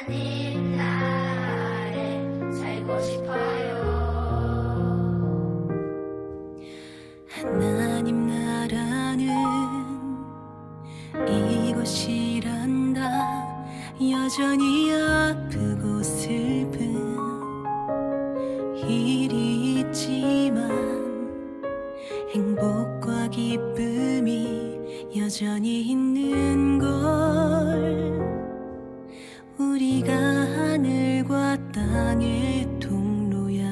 하나님 나라에 살고 싶어요. 하나님 나라는 이곳이란다. 여전히 아프고 슬픈 일이 있지만 행복과 기쁨이 여전히 있는 걸. 우리가 하늘과 땅의 통로야.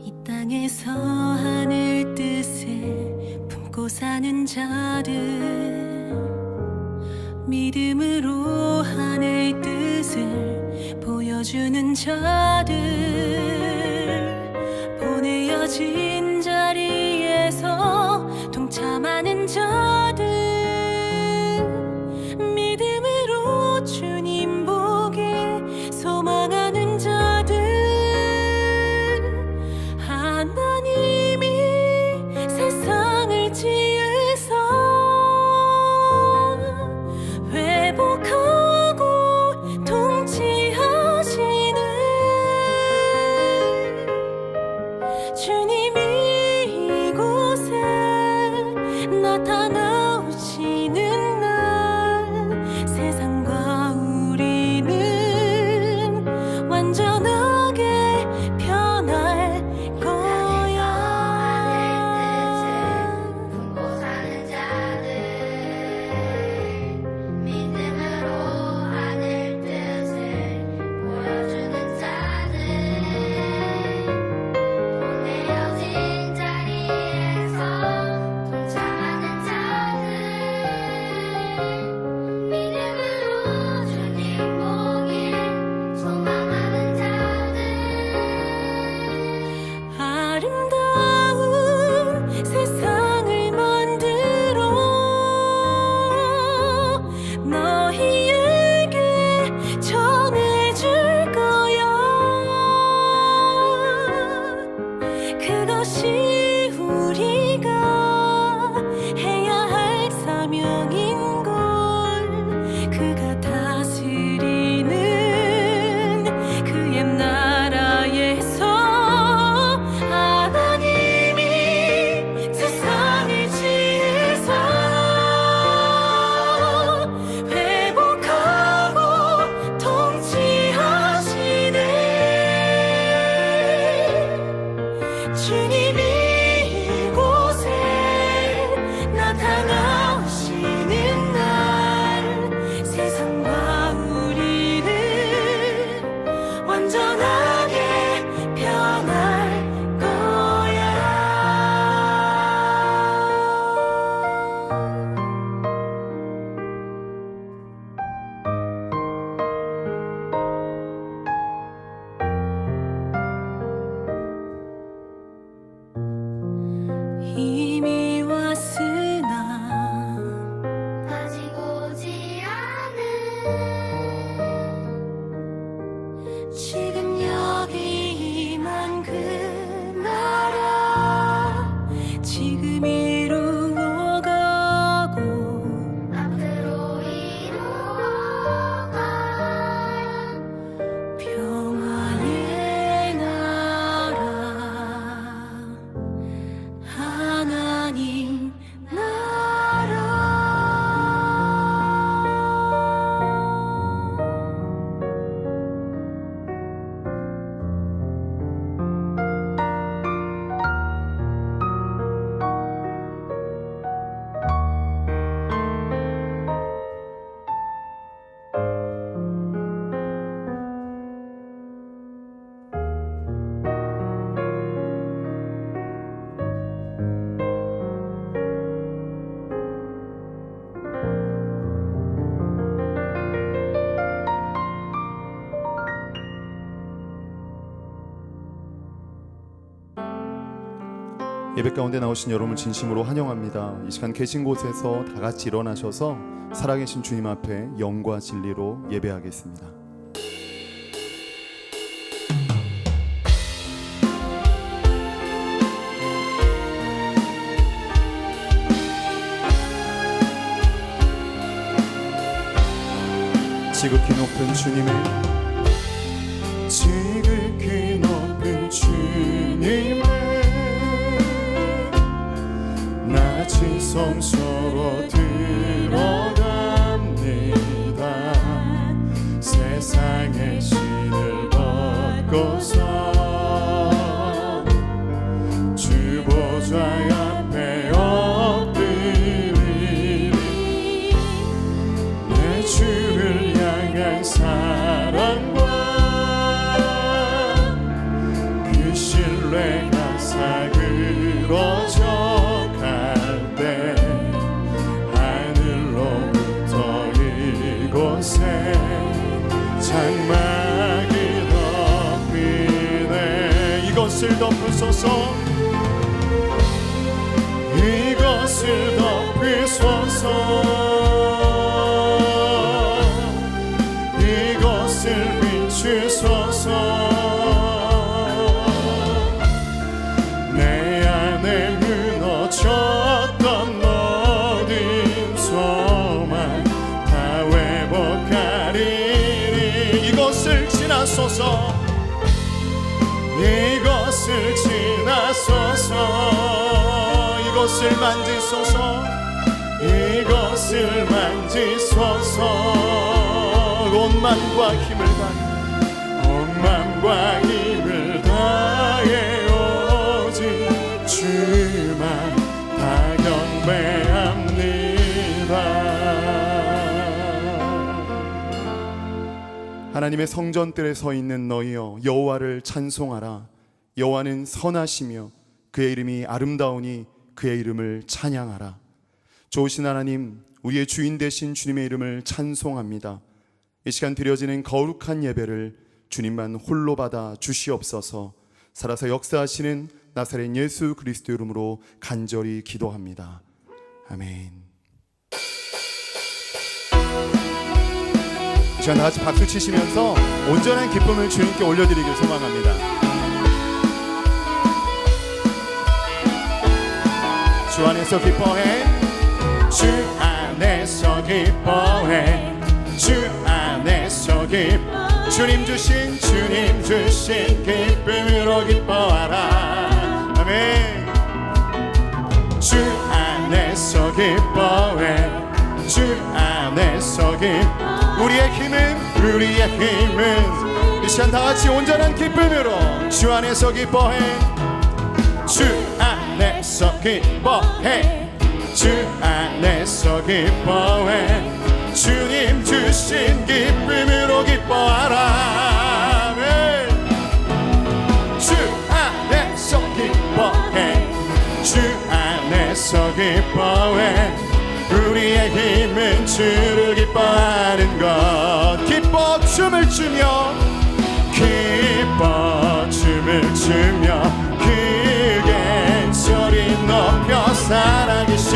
이 땅에서 하늘 뜻을 품고 사는 자들, 믿음으로 하늘 뜻을 보여주는 자들, 보내어진 자리에서 동참하는 자들, 믿음으로 주님 보길 소망하는 자들, 하나님이 세상을 지으사 회복하고 통치하시는 주님이 이곳에 나타나오시는 날, 세상과 우리는 완전하게 변할 거야. 하늘 뜻을 품고 사는 자들, 믿음으로 하늘 뜻을 보여주는 자들, 보내어진 자리에서 동참하는 자들, 믿음으로 주님 보길 소망하는 자들, 아름다운 세상을 만들어 너희에게 전해줄 거야. 그것이 우리가 해야 할 사명인걸. 그가 다스리는 그 옛 나라에서 하나님이 세상을 지으사 회복하고 통치하시네. 주님이 이곳에 나타나오시는 날, 세상과 우리는 완전하게 변할 거야. 이미 왔으나 가지고 오지 않은 지금 여기 임한 그 나라, 지금 이루어가고 앞으로 이루어갈 평화의 나라, 하나님 나라. 예배 가운데 나오신 여러분 진심으로 환영합니다. 이 시간 계신 곳에서 다 같이 일어나셔서 살아계신 주님 앞에 영과 진리로 예배하겠습니다. 지극히 높은 주님의 지극히 높은 주님의 낮은 성소로 들어갑니다. 세상의 신을 벗고서 주 보좌 앞에 엎드리리. 내 주를 향한 사랑과 그 신뢰가 사그러져 갈 때 하늘로부터 이곳에 장막이 덮이네. 이것을 덮으소서, 이것을 덮으소서, 이것을 비추소서. 내 안에 무너졌던 모든 소망 다 회복하리니. 이것을 지나소서, 이것을 지나소서, 이것을 만지소서, 이것을 만지소서. 온 맘과 힘을 다해, 온 맘과 힘을 다해 오직 주만 다 경배합니다. 하나님의 성전뜰에 서 있는 너희여, 여호와를 찬송하라. 여호와는 선하시며 그의 이름이 아름다우니 그의 이름을 찬양하라. 좋으신 하나님, 우리의 주인 되신 주님의 이름을 찬송합니다. 이 시간 드려지는 거룩한 예배를 주님만 홀로 받아 주시옵소서. 살아서 역사하시는 나사렛 예수 그리스도 이름으로 간절히 기도합니다. 아멘. 이 시간 다 같이 박수 치시면서 온전한 기쁨을 주님께 올려드리길 소망합니다. 주 안에서 기뻐해, 주 안에서 기뻐해, 주 안에서 기뻐. 주님 주신 기쁨으로 기뻐하라. 아멘. 주 안에서 기뻐해, 주 안에서 기뻐. 우리의 힘은 이 시간 다 같이 온전한 기쁨으로 주 안에서 기뻐해, 주 안에서 기뻐해, 주 안에서 기뻐해. 주님 주신 기쁨으로 기뻐하라. 아멘. 주 안에서 기뻐해, 주 안에서 기뻐해. 우리의 힘은 주를 기뻐하는 것. 기뻐 춤을 추며, 기뻐 춤을 추며, 크게 소리 높여 살아계신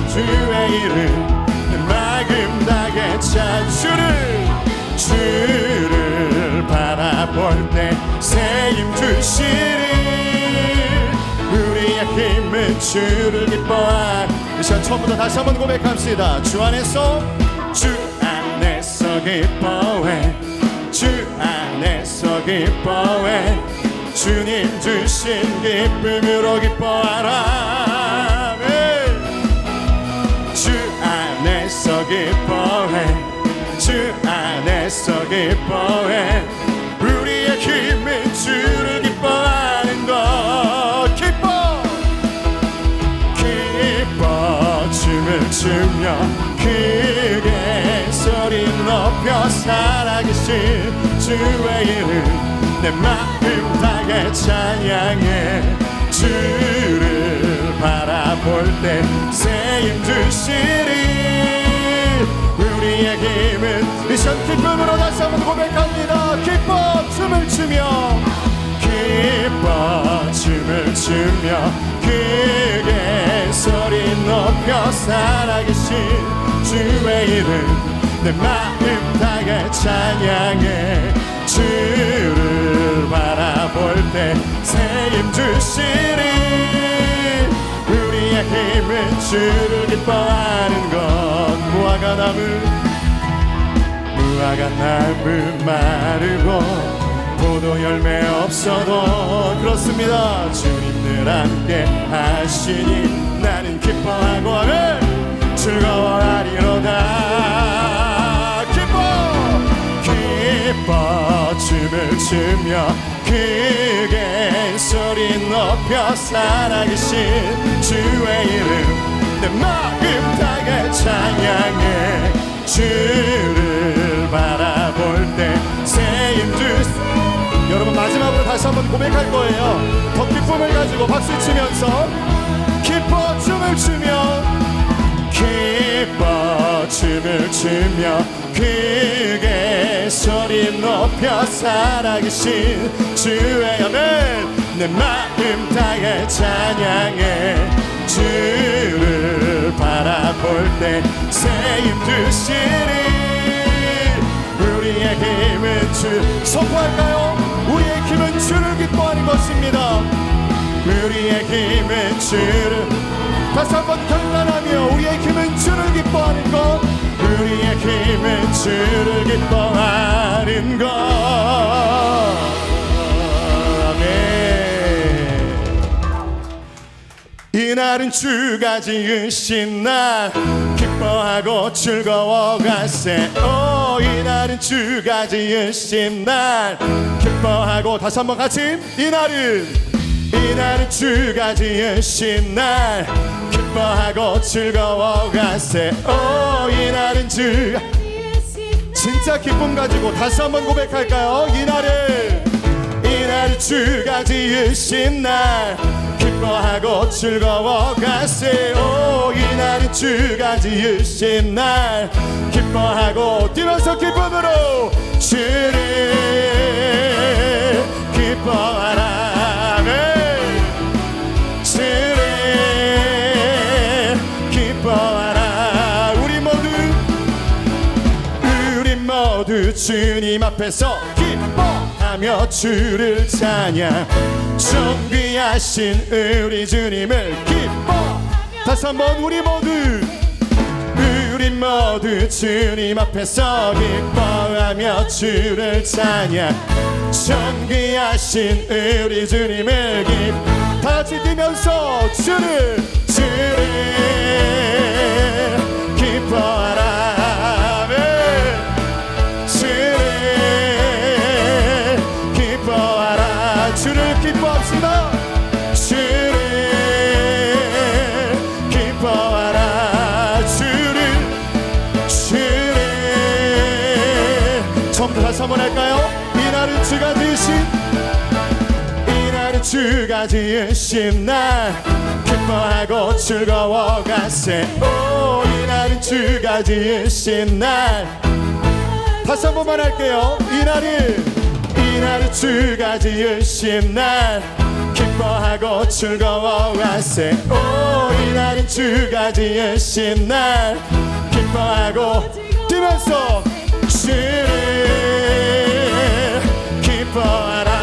주의 이름 마음 다해 찬. 주를 바라볼 때 새 힘 주시리. 우리의 힘은 주를 기뻐한. 이 시간 처음부터 다시 한번 고백합시다. 주 안에서 기뻐해, 주 안에서 기뻐해. 주님 주신 기쁨으로 기뻐하라. 아멘. 주 안에서 기뻐해, 주 안에서 기뻐해. 우리의 힘은 주를 기뻐하는 것. 기뻐 춤을 추며 크게 소리 높여 살아계신 주의 이름 내 마음 다해 찬양해. 주를 바라볼 때 새 힘 주시리. 우리의 힘은 이 시간 기쁨으로 다시 한번 고백합니다. 기뻐 춤을 추며, 기뻐 춤을 추며, 크게 소리 높여 살아계신 주의 이름 내 마음 다해 찬양해. 주를 바라볼 때 새 힘 주시리. 우리의 힘은 주를 기뻐하는 것. 무화과 화관나무 마르고 포도 열매 없어도 그렇습니다. 주님 늘 함께 하시니 나는 기뻐하고 아멘 즐거워하리로다. 기뻐 춤을 추며 크게 소리 높여 살아계신 주의 이름 내 마음 다해 찬양해. 주를 바라볼 때 새임들. 여러분 마지막으로 다시 한번 고백할 거예요. 더 기쁨을 가지고 박수 치면서 기뻐 춤을 추며 기뻐 춤을 추며 크게 소리 높여 살아계신 주의 아멘 내 마음 다해 찬양해. 주를 바라볼 때 새임 드시리. 우리의 힘은 주 선포할까요? 우리의 힘은 주를 기뻐하는 것입니다. 우리의 힘은 주를 다시 한번 결단하며 우리의 힘은 주를 기뻐하는 것. 우리의 힘은 주를 기뻐하는 것. 아멘. 이날은 주가 지으신 날 기뻐하고 즐거워가세. 오 이날은 주가 지으신 날 기뻐하고 다시 한번 같이 이날은 주가 지으신 날 기뻐하고 즐거워가세. 오 이날은 주 진짜 기쁨 가지고 다시 한번 고백할까요? 이날은 주가 지으신 날 기뻐하고 즐거워가세. 오 이날은 주가 지으신 날 기뻐하고 뛰면서 기쁨으로 주를 기뻐하라. 주를 기뻐하라. 우리 모두 주님 앞에서 기뻐하며 주를 찬양. 존귀하신 우리 주님을 기뻐. 다시 한번 우리 모두 주님 앞에서 기뻐하며 주를 찬양. 존귀하신 우리 주님을 다 같이 뛰면서 주를 기뻐하라. 주를 기뻐하라. 주를 기뻐합시다. 주를 기뻐하라. 주를 처음부터 다시 한번 할까요? 이날은 주가 지으신 날 기뻐하고 즐거워가세. 오 이날은 주가 지으신 날. 다시 한 번만 할게요. 이날은 주가 지으신 날 기뻐하고 즐거워하세. 오 이날은 주가 지으신 날 기뻐하고 뛰면서 주를 기뻐하라.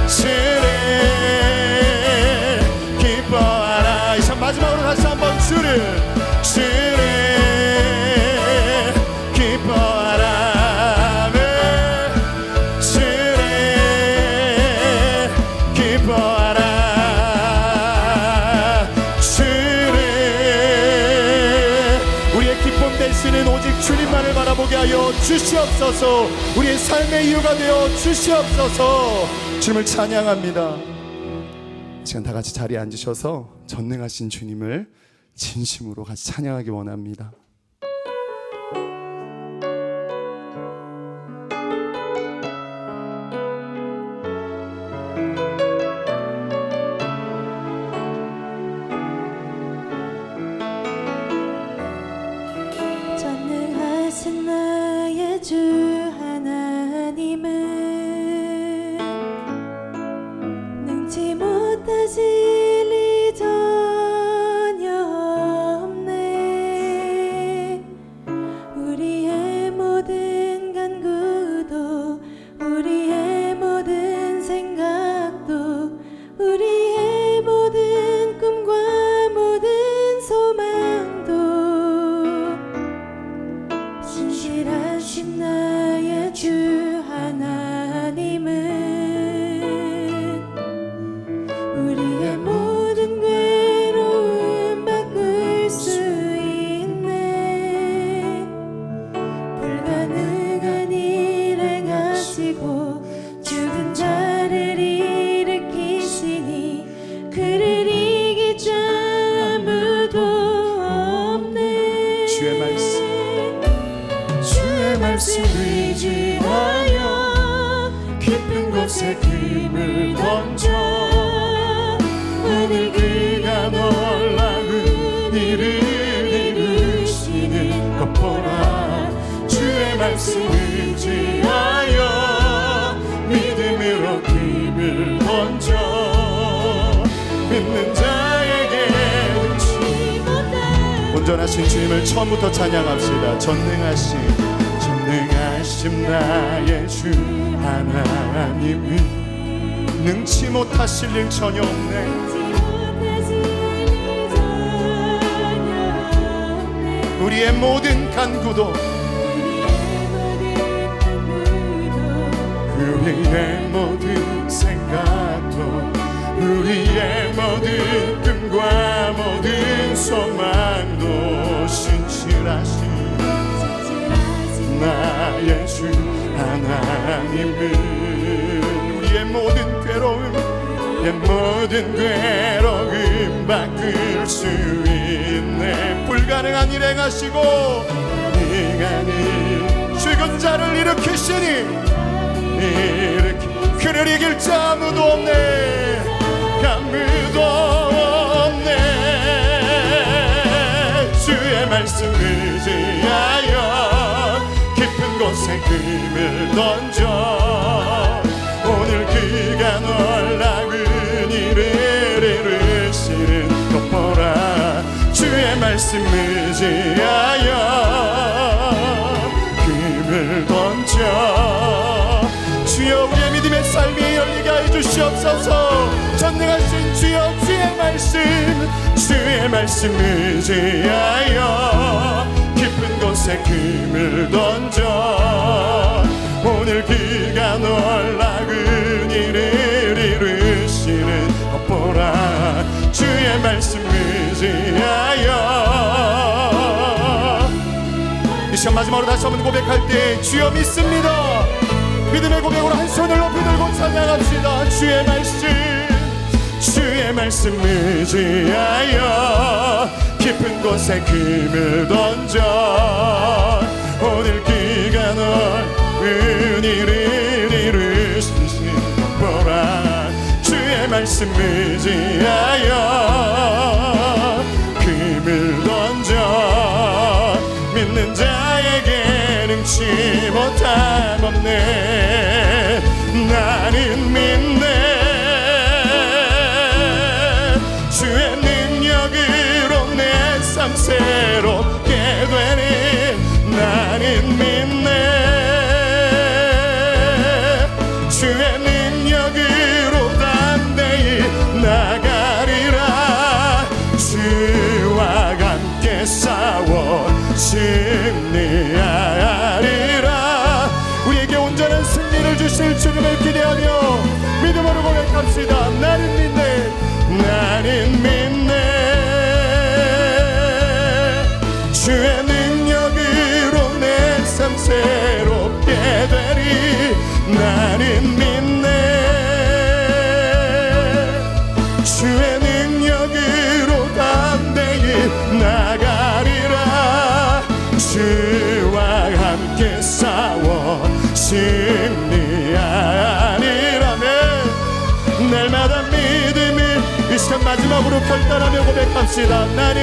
주를 기뻐하라. 이 시간 마지막으로 다시 한번 주를 기뻐하라. 대신은 오직 주님만을 바라보게 하여 주시옵소서. 우리의 삶의 이유가 되어 주시옵소서. 주님을 찬양합니다. 지금 다 같이 자리에 앉으셔서 전능하신 주님을 진심으로 같이 찬양하기 원합니다. 전능하신 나의 주 하나님은 능치 못하실 리 전혀 없네. 주의 말씀 의지하여 깊은 곳에 금을 던져 오늘 그가 놀라운 일을 이루시는 것 보라. 주의 말씀 의지하여 믿음으로 금을 던져 믿는 자에게 온전하신 주님을 처음부터 찬양합시다. 전능하신 나의 주 하나님은 능치 못하실 일 전혀 없네. 우리의 모든 간구도 우리의 모든 생각도 우리의 모든 꿈과 모든 소망도 신실하신 나의 주 하나님은 우리의 모든 괴로움 바꿀 수 있네. 불가능한 일 행하시고 인간이 죽은 자를 일으키시니 그를 이길 자 아무도 없네. 아무도 없네. 주의 말씀 의지하여 깊은 곳에 금을 던져 오늘 그가 놀라운 일을 이루시는 것 보라. 주의 말씀 의지하여 금을 던져 주여 우리의 믿음의 삶이 열리게 해주시옵소서. 전능하신 주여 주의 말씀 의지하여 깊은 곳에 금을 던져 오늘 그가 놀라운 일을 이루시는 것 보라. 주의 말씀 의지하여 이 시간 마지막으로 다시 한번 고백할 때 주여 믿습니다. 믿음의 고백으로 한 손을 높이 들고 찬양합시다. 주의 말씀 의지하여 깊은 곳에 금을 던져 오늘 그가 놀라운 일을 이루시는 것 보라. 주의 말씀 의지하여 금을 던져 믿는 자에게 능치 못함 없네. 나는 믿네. 주의 능력으로 내 삶 새롭게 되니 나는 믿네. 주의 능력으로 담대히 나가리라. 주와 함께 싸워 승리하리라. 우리에게 온전한 승리를 주실 주님을 기대하며 믿음으로 고백합시다. 나는 믿네. 나는 믿네. 주의 능력으로 내 삶 새롭게 되리. 나는 믿네. 주의 능력으로 담대히 나가리라. 주와 함께 싸워 승리하리라네. 날마다 믿음이 이 시간 마지막으로 결단하며 고백합시다. 나는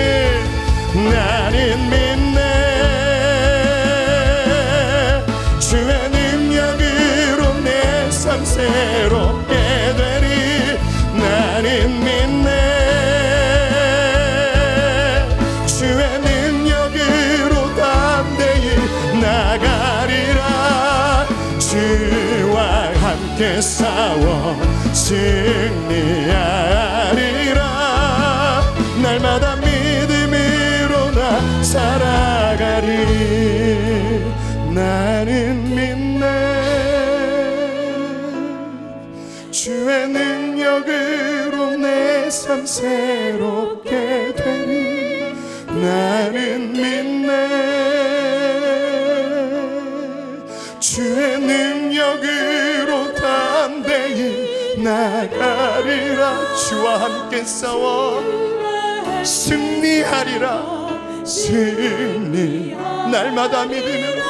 믿네. 주의 능력으로 내 삶 새롭게 되리. 나는 믿네. 주의 능력으로 담대히 나가리라. 주와 함께 싸워 승리하리라. 날마다 믿음으로 나 살아가리. 나는 믿네. 주의 능력으로 내 삶 새롭게 되리. 나는 믿네. 주의 능력으로 담대히 나가리라. 주와 함께 싸워 승리하리라. 승리. 날마다 믿음으로,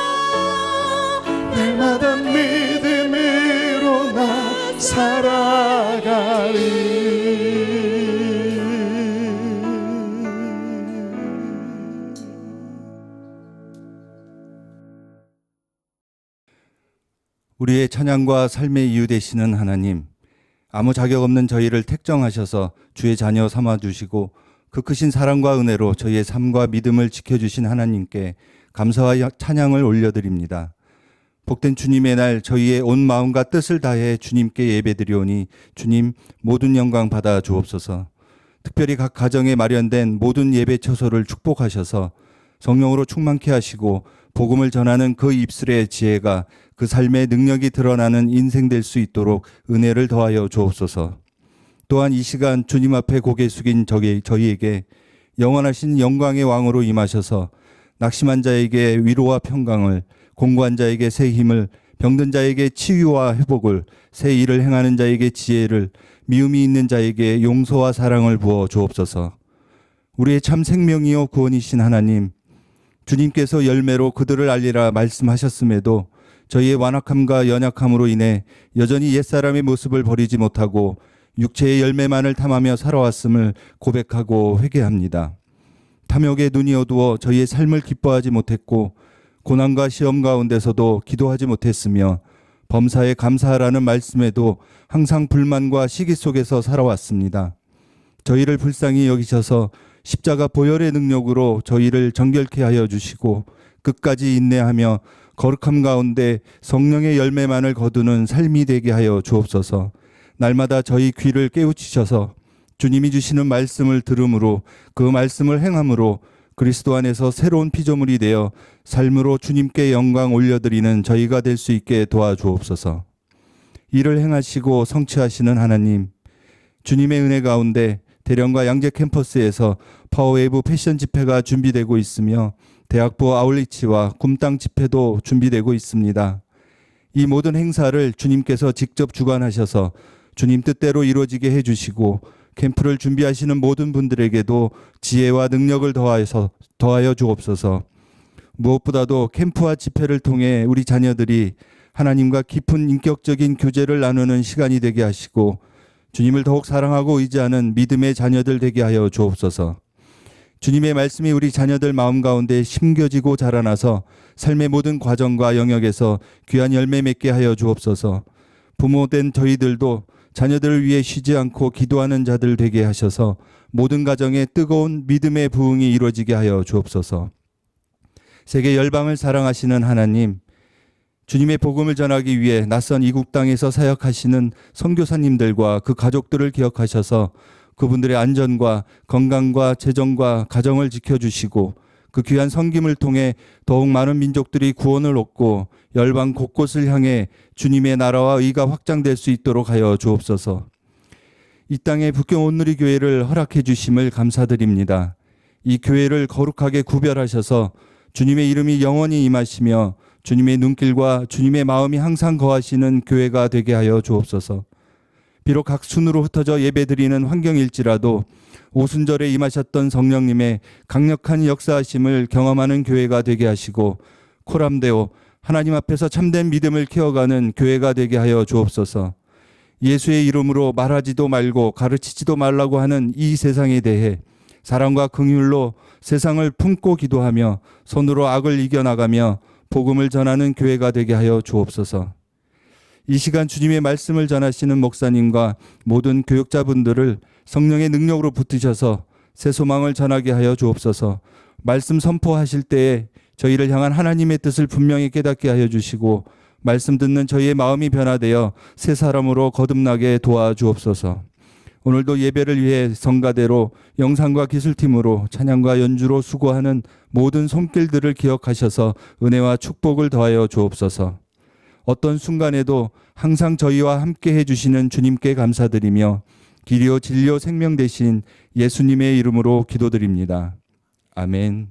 날마다 믿음으로 나 살아가리. 우리의 찬양과 삶의 이유 되시는 하나님, 아무 자격 없는 저희를 택정하셔서 주의 자녀 삼아주시고 그 크신 사랑과 은혜로 저희의 삶과 믿음을 지켜주신 하나님께 감사와 찬양을 올려드립니다. 복된 주님의 날 저희의 온 마음과 뜻을 다해 주님께 예배드리오니 주님 모든 영광 받아 주옵소서. 특별히 각 가정에 마련된 모든 예배 처소를 축복하셔서 성령으로 충만케 하시고 복음을 전하는 그 입술의 지혜가 그 삶의 능력이 드러나는 인생 될 수 있도록 은혜를 더하여 주옵소서. 또한 이 시간 주님 앞에 고개 숙인 저희에게 영원하신 영광의 왕으로 임하셔서 낙심한 자에게 위로와 평강을, 공고한 자에게 새 힘을, 병든 자에게 치유와 회복을, 새 일을 행하는 자에게 지혜를, 미움이 있는 자에게 용서와 사랑을 부어 주옵소서. 우리의 참 생명이요 구원이신 하나님, 주님께서 열매로 그들을 알리라 말씀하셨음에도 저희의 완악함과 연약함으로 인해 여전히 옛사람의 모습을 버리지 못하고 육체의 열매만을 탐하며 살아왔음을 고백하고 회개합니다. 탐욕에 눈이 어두워 저희의 삶을 기뻐하지 못했고 고난과 시험 가운데서도 기도하지 못했으며 범사에 감사하라는 말씀에도 항상 불만과 시기 속에서 살아왔습니다. 저희를 불쌍히 여기셔서 십자가 보혈의 능력으로 저희를 정결케 하여 주시고 끝까지 인내하며 거룩함 가운데 성령의 열매만을 거두는 삶이 되게 하여 주옵소서. 날마다 저희 귀를 깨우치셔서 주님이 주시는 말씀을 들음으로 그 말씀을 행함으로 그리스도 안에서 새로운 피조물이 되어 삶으로 주님께 영광 올려드리는 저희가 될 수 있게 도와주옵소서. 이를 행하시고 성취하시는 하나님, 주님의 은혜 가운데 대령과 양재 캠퍼스에서 파워웨이브 패션 집회가 준비되고 있으며 대학부 아울리치와 꿈땅 집회도 준비되고 있습니다. 이 모든 행사를 주님께서 직접 주관하셔서 주님 뜻대로 이루어지게 해주시고 캠프를 준비하시는 모든 분들에게도 지혜와 능력을 더하여 주옵소서. 무엇보다도 캠프와 집회를 통해 우리 자녀들이 하나님과 깊은 인격적인 교제를 나누는 시간이 되게 하시고 주님을 더욱 사랑하고 의지하는 믿음의 자녀들 되게 하여 주옵소서. 주님의 말씀이 우리 자녀들 마음 가운데 심겨지고 자라나서 삶의 모든 과정과 영역에서 귀한 열매 맺게 하여 주옵소서. 부모된 저희들도 자녀들을 위해 쉬지 않고 기도하는 자들 되게 하셔서 모든 가정에 뜨거운 믿음의 부흥이 이루어지게 하여 주옵소서. 세계 열방을 사랑하시는 하나님, 주님의 복음을 전하기 위해 낯선 이국 땅에서 사역하시는 선교사님들과 그 가족들을 기억하셔서 그분들의 안전과 건강과 재정과 가정을 지켜주시고 그 귀한 섬김을 통해 더욱 많은 민족들이 구원을 얻고 열방 곳곳을 향해 주님의 나라와 의가 확장될 수 있도록 하여 주옵소서. 이 땅에 북경 온누리 교회를 허락해 주심을 감사드립니다. 이 교회를 거룩하게 구별하셔서 주님의 이름이 영원히 임하시며 주님의 눈길과 주님의 마음이 항상 거하시는 교회가 되게 하여 주옵소서. 비록 각 순으로 흩어져 예배드리는 환경일지라도 오순절에 임하셨던 성령님의 강력한 역사하심을 경험하는 교회가 되게 하시고 코람되어 하나님 앞에서 참된 믿음을 키워가는 교회가 되게 하여 주옵소서. 예수의 이름으로 말하지도 말고 가르치지도 말라고 하는 이 세상에 대해 사랑과 긍휼로 세상을 품고 기도하며 손으로 악을 이겨나가며 복음을 전하는 교회가 되게 하여 주옵소서. 이 시간 주님의 말씀을 전하시는 목사님과 모든 교육자분들을 성령의 능력으로 붙드셔서 새 소망을 전하게 하여 주옵소서. 말씀 선포하실 때에 저희를 향한 하나님의 뜻을 분명히 깨닫게 하여 주시고 말씀 듣는 저희의 마음이 변화되어 새 사람으로 거듭나게 도와주옵소서. 오늘도 예배를 위해 성가대로 영상과 기술팀으로 찬양과 연주로 수고하는 모든 손길들을 기억하셔서 은혜와 축복을 더하여 주옵소서. 어떤 순간에도 항상 저희와 함께 해주시는 주님께 감사드리며 길이요 진리요 생명 되신 예수님의 이름으로 기도드립니다. 아멘.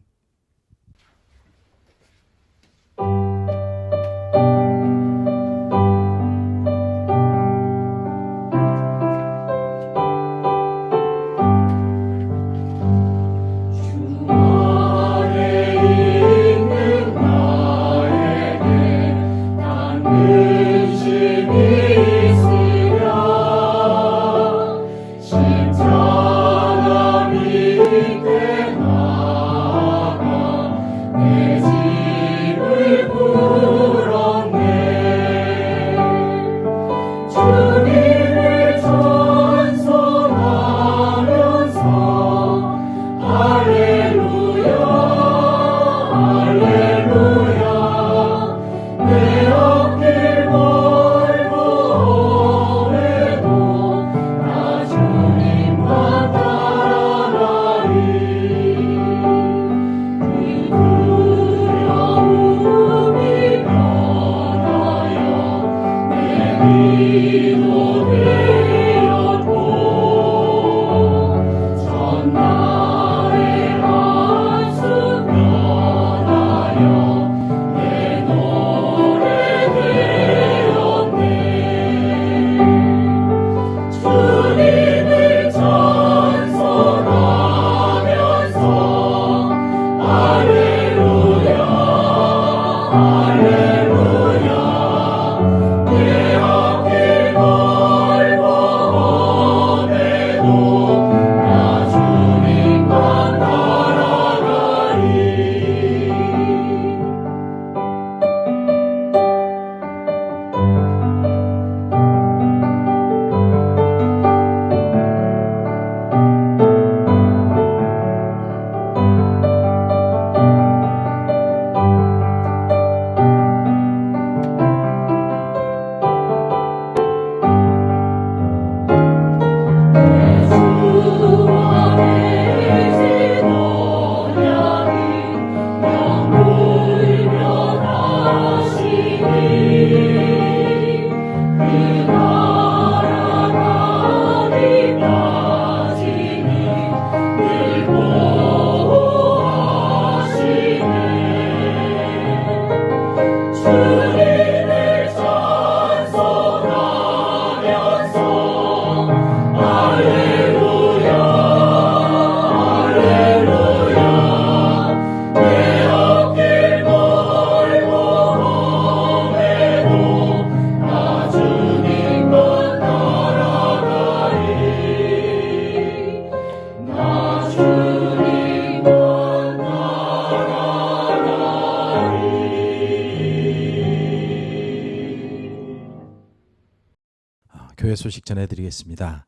주와 교회 소식 전해드리겠습니다.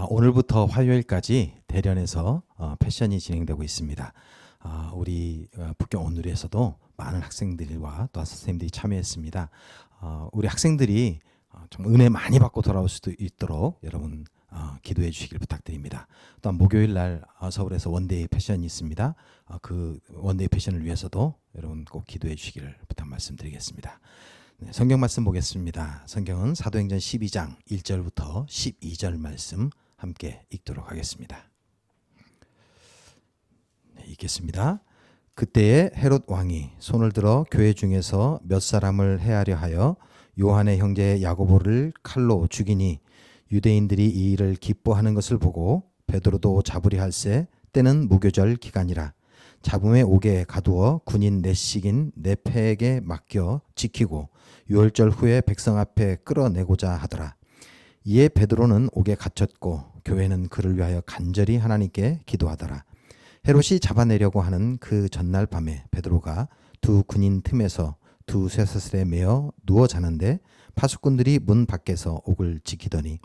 오늘부터 화요일까지 대련에서 패션이 진행되고 있습니다. 우리 북경 온누리에서도 많은 학생들과 또 선생님들이 참여했습니다. 우리 학생들이 좀 은혜 많이 받고 돌아올 수도 있도록 여러분 기도해 주시길 부탁드립니다. 또한 목요일 날 서울에서 원데이 패션이 있습니다. 그 원데이 패션을 위해서도 여러분 꼭 기도해 주시기를 부탁 말씀드리겠습니다. 네, 성경 말씀 보겠습니다. 성경은 사도행전 12장 1절부터 12절 말씀 함께 읽도록 하겠습니다. 네, 읽겠습니다. 그때에 헤롯 왕이 손을 들어 교회 중에서 몇 사람을 해하려 하여 요한의 형제 야고보를 칼로 죽이니 유대인들이 이 일을 기뻐하는 것을 보고 베드로도 잡으려 할세 때는 무교절 기간이라 잡음에 옥에 가두어 군인 넷씩인 네패에게 맡겨 지키고 유월절 후에 백성 앞에 끌어내고자 하더라. 이에 베드로는 옥에 갇혔고 교회는 그를 위하여 간절히 하나님께 기도하더라. 헤롯이 잡아내려고 하는 그 전날 밤에 베드로가 두 군인 틈에서 두 쇠사슬에 매어 누워 자는데 파수꾼들이 문 밖에서 옥을 지키더니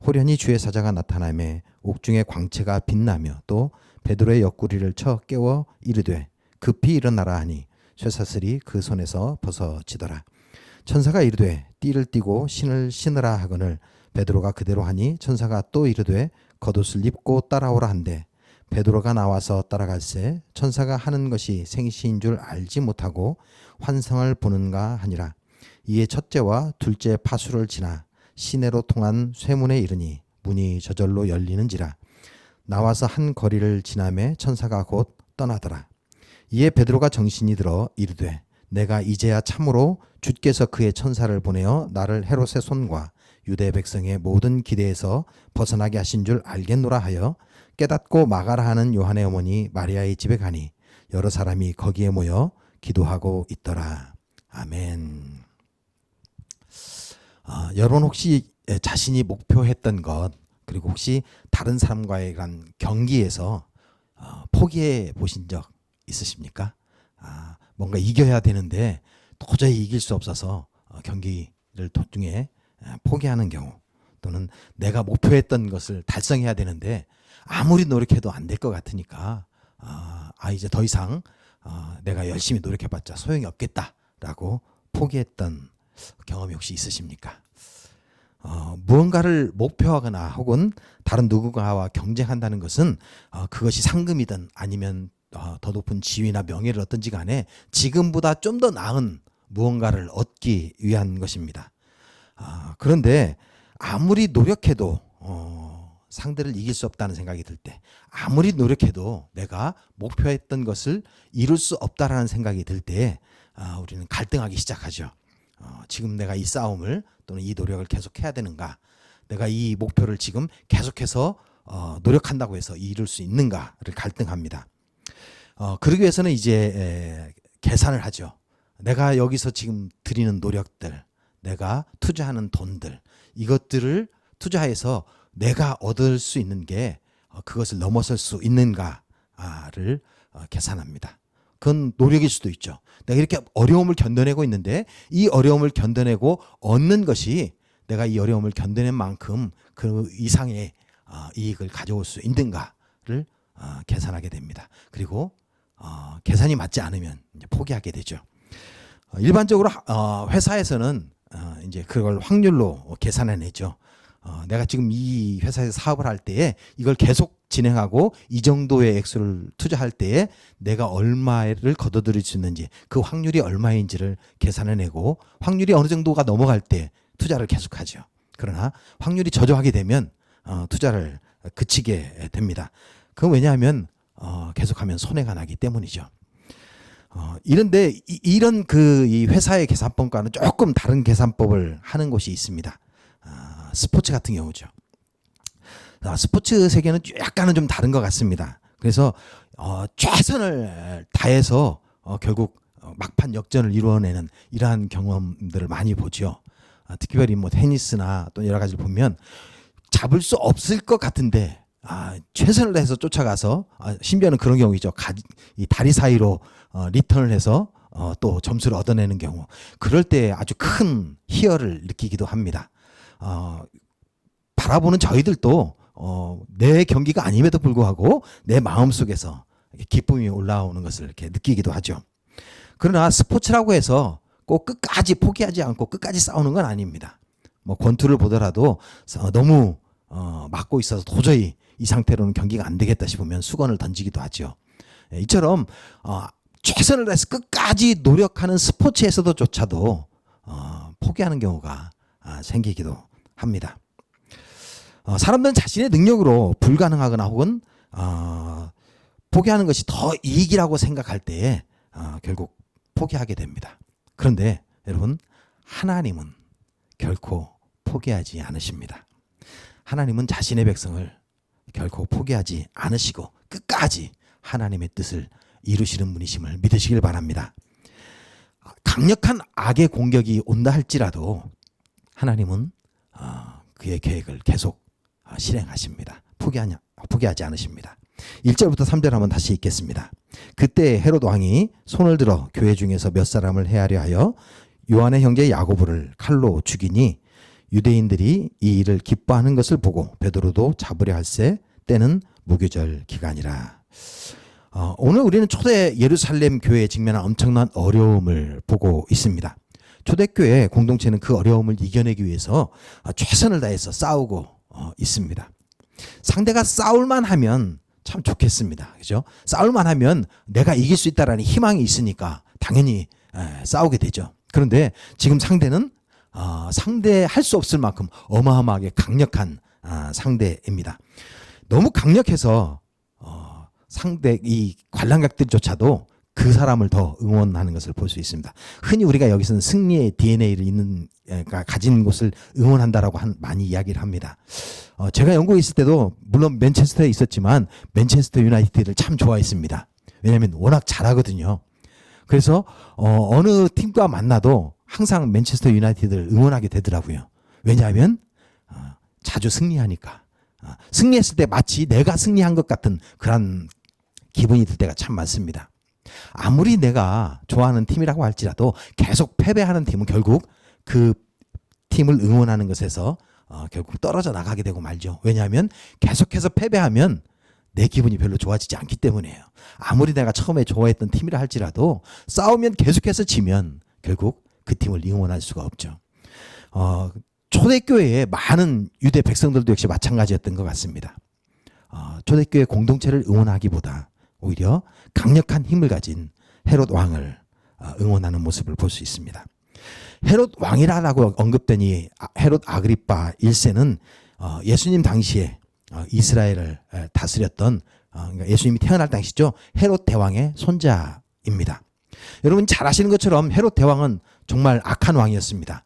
호련히 주의 사자가 나타나매 옥중에 광채가 빛나며 또 베드로의 옆구리를 쳐 깨워 이르되 급히 일어나라 하니 쇠사슬이 그 손에서 벗어지더라. 천사가 이르되 띠를 띠고 신을 신으라 하거늘 베드로가 그대로 하니 천사가 또 이르되 겉옷을 입고 따라오라 한대 베드로가 나와서 따라갈새 천사가 하는 것이 생시인 줄 알지 못하고 환상을 보는가 하니라. 이에 첫째와 둘째 파수를 지나 시내로 통한 쇠문에 이르니 문이 저절로 열리는지라. 나와서 한 거리를 지나매 천사가 곧 떠나더라. 이에 베드로가 정신이 들어 이르되 내가 이제야 참으로 주께서 그의 천사를 보내어 나를 헤롯의 손과 유대 백성의 모든 기대에서 벗어나게 하신 줄 알겠노라 하여 깨닫고 마가라 하는 요한의 어머니 마리아의 집에 가니 여러 사람이 거기에 모여 기도하고 있더라. 아멘. 여러분 혹시 자신이 목표했던 것 그리고 혹시 다른 사람과의 그런 경기에서 포기해 보신 적 있으십니까? 뭔가 이겨야 되는데 도저히 이길 수 없어서 경기를 도중에 포기하는 경우 또는 내가 목표했던 것을 달성해야 되는데 아무리 노력해도 안 될 것 같으니까 이제 더 이상 내가 열심히 노력해봤자 소용이 없겠다라고 포기했던 경험이 혹시 있으십니까? 무언가를 목표하거나 혹은 다른 누군가와 경쟁한다는 것은 그것이 상금이든 아니면 더 높은 지위나 명예를 얻든지 간에 지금보다 좀 더 나은 무언가를 얻기 위한 것입니다. 그런데 아무리 노력해도 상대를 이길 수 없다는 생각이 들 때 아무리 노력해도 내가 목표했던 것을 이룰 수 없다라는 생각이 들 때 우리는 갈등하기 시작하죠. 지금 내가 이 싸움을 또는 이 노력을 계속해야 되는가 내가 이 목표를 지금 계속해서 노력한다고 해서 이룰 수 있는가를 갈등합니다. 그러기 위해서는 이제 계산을 하죠. 내가 여기서 지금 들이는 노력들 내가 투자하는 돈들 이것들을 투자해서 내가 얻을 수 있는 게 그것을 넘어설 수 있는가를 계산합니다. 그건 노력일 수도 있죠. 내가 이렇게 어려움을 견뎌내고 있는데 이 어려움을 견뎌내고 얻는 것이 내가 이 어려움을 견뎌낸 만큼 그 이상의 이익을 가져올 수 있는가를 계산하게 됩니다. 그리고 계산이 맞지 않으면 이제 포기하게 되죠. 일반적으로 회사에서는 이제 그걸 확률로 계산해내죠. 내가 지금 이 회사에서 사업을 할 때에 이걸 계속 진행하고 이 정도의 액수를 투자할 때에 내가 얼마를 거둬들일 수 있는지 그 확률이 얼마인지를 계산해내고 확률이 어느 정도가 넘어갈 때 투자를 계속하죠. 그러나 확률이 저조하게 되면 투자를 그치게 됩니다. 그건 왜냐하면 계속하면 손해가 나기 때문이죠. 이런데 이런 이 회사의 계산법과는 조금 다른 계산법을 하는 곳이 있습니다. 스포츠 같은 경우죠. 스포츠 세계는 약간은 좀 다른 것 같습니다. 그래서 최선을 다해서 결국 막판 역전을 이루어내는 이러한 경험들을 많이 보죠. 특별히 뭐 테니스나 또 여러 가지를 보면 잡을 수 없을 것 같은데 최선을 다해서 쫓아가서 심지어는 그런 경우이죠. 이 다리 사이로 리턴을 해서 또 점수를 얻어내는 경우 그럴 때 아주 큰 희열을 느끼기도 합니다. 바라보는 저희들도 내 경기가 아님에도 불구하고 내 마음속에서 기쁨이 올라오는 것을 이렇게 느끼기도 하죠. 그러나 스포츠라고 해서 꼭 끝까지 포기하지 않고 끝까지 싸우는 건 아닙니다. 뭐 권투를 보더라도 너무 맞고 있어서 도저히 이 상태로는 경기가 안 되겠다 싶으면 수건을 던지기도 하죠. 이처럼 최선을 다해서 끝까지 노력하는 스포츠에서도조차도 포기하는 경우가 생기기도 합니다. 사람들은 자신의 능력으로 불가능하거나 혹은 포기하는 것이 더 이익이라고 생각할 때에 결국 포기하게 됩니다. 그런데 여러분, 하나님은 결코 포기하지 않으십니다. 하나님은 자신의 백성을 결코 포기하지 않으시고 끝까지 하나님의 뜻을 이루시는 분이심을 믿으시길 바랍니다. 강력한 악의 공격이 온다 할지라도 하나님은 그의 계획을 계속 실행하십니다. 포기하지 않으십니다. 1절부터 3절 한번 다시 읽겠습니다. 그때 헤롯 왕이 손을 들어 교회 중에서 몇 사람을 해하려 하여 요한의 형제 야고보를 칼로 죽이니 유대인들이 이 일을 기뻐하는 것을 보고 베드로도 잡으려 할세 때는 무교절 기간이라. 오늘 우리는 초대 예루살렘 교회에 직면한 엄청난 어려움을 보고 있습니다. 초대교회 공동체는 그 어려움을 이겨내기 위해서 최선을 다해서 싸우고 있습니다. 상대가 싸울만 하면 참 좋겠습니다. 그죠? 싸울만 하면 내가 이길 수 있다라는 희망이 있으니까 당연히 싸우게 되죠. 그런데 지금 상대는 상대할 수 없을 만큼 어마어마하게 강력한 상대입니다. 너무 강력해서 상대 이 관람객들조차도 그 사람을 더 응원하는 것을 볼 수 있습니다. 흔히 우리가 여기서는 승리의 DNA를 가진 곳을 응원한다라고 많이 이야기를 합니다. 제가 영국에 있을 때도 물론 맨체스터에 있었지만 맨체스터 유나이티드를 참 좋아했습니다. 왜냐하면 워낙 잘하거든요. 그래서 어느 팀과 만나도 항상 맨체스터 유나이티드를 응원하게 되더라고요. 왜냐하면 자주 승리하니까. 승리했을 때 마치 내가 승리한 것 같은 그런 기분이 들 때가 참 많습니다. 아무리 내가 좋아하는 팀이라고 할지라도 계속 패배하는 팀은 결국 그 팀을 응원하는 것에서 결국 떨어져 나가게 되고 말죠. 왜냐하면 계속해서 패배하면 내 기분이 별로 좋아지지 않기 때문이에요. 아무리 내가 처음에 좋아했던 팀이라 할지라도 싸우면 계속해서 지면 결국 그 팀을 응원할 수가 없죠. 초대교회의 많은 유대 백성들도 역시 마찬가지였던 것 같습니다. 초대교회 공동체를 응원하기보다 오히려 강력한 힘을 가진 헤롯 왕을 응원하는 모습을 볼 수 있습니다. 헤롯 왕이라고 언급된 이 헤롯 아그리파 1세는 예수님 당시에 이스라엘을 다스렸던 그러니까 예수님이 태어날 당시죠. 헤롯 대왕의 손자입니다. 여러분 잘 아시는 것처럼 헤롯 대왕은 정말 악한 왕이었습니다.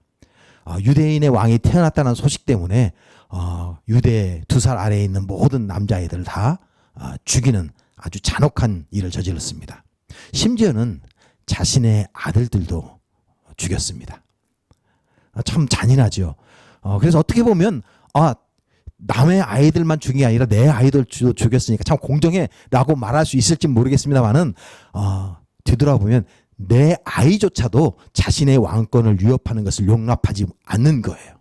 유대인의 왕이 태어났다는 소식 때문에 유대 2살 아래에 있는 모든 남자애들 다 죽이는 아주 잔혹한 일을 저질렀습니다. 심지어는 자신의 아들들도 죽였습니다. 참 잔인하죠. 그래서 어떻게 보면 남의 아이들만 죽인 게 아니라 내 아이들도 죽였으니까 참 공정해라고 말할 수 있을지 모르겠습니다만은 뒤돌아보면 내 아이조차도 자신의 왕권을 위협하는 것을 용납하지 않는 거예요.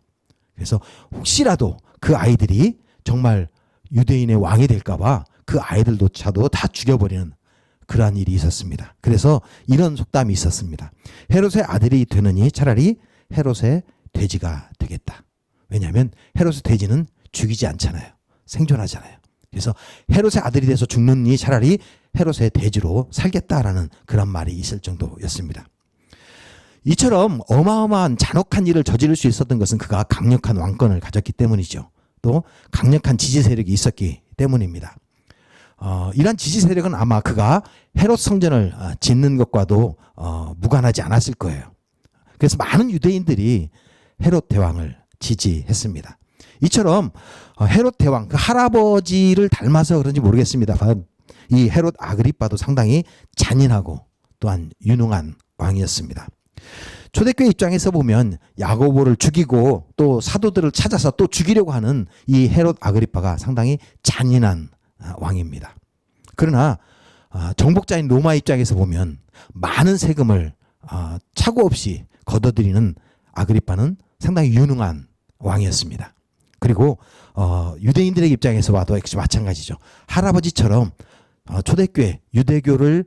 그래서 혹시라도 그 아이들이 정말 유대인의 왕이 될까봐 그 아이들조차도 다 죽여버리는 그러한 일이 있었습니다. 그래서 이런 속담이 있었습니다. 헤롯의 아들이 되느니 차라리 헤롯의 돼지가 되겠다. 왜냐하면 헤롯의 돼지는 죽이지 않잖아요. 생존하잖아요. 그래서 헤롯의 아들이 돼서 죽느니 차라리 헤롯의 돼지로 살겠다라는 그런 말이 있을 정도였습니다. 이처럼 어마어마한 잔혹한 일을 저지를 수 있었던 것은 그가 강력한 왕권을 가졌기 때문이죠. 또 강력한 지지 세력이 있었기 때문입니다. 이러한 지지 세력은 아마 그가 헤롯 성전을 짓는 것과도 무관하지 않았을 거예요. 그래서 많은 유대인들이 헤롯 대왕을 지지했습니다. 이처럼 헤롯 대왕 그 할아버지를 닮아서 그런지 모르겠습니다만 이 헤롯 아그리빠도 상당히 잔인하고 또한 유능한 왕이었습니다. 초대교회 입장에서 보면 야고보를 죽이고 또 사도들을 찾아서 또 죽이려고 하는 이 헤롯 아그리빠가 상당히 잔인한 왕입니다. 그러나 정복자인 로마 입장에서 보면 많은 세금을 차고 없이 걷어들이는 아그리빠는 상당히 유능한 왕이었습니다. 그리고 유대인들의 입장에서 봐도 역시 마찬가지죠. 할아버지처럼 초대교회 유대교를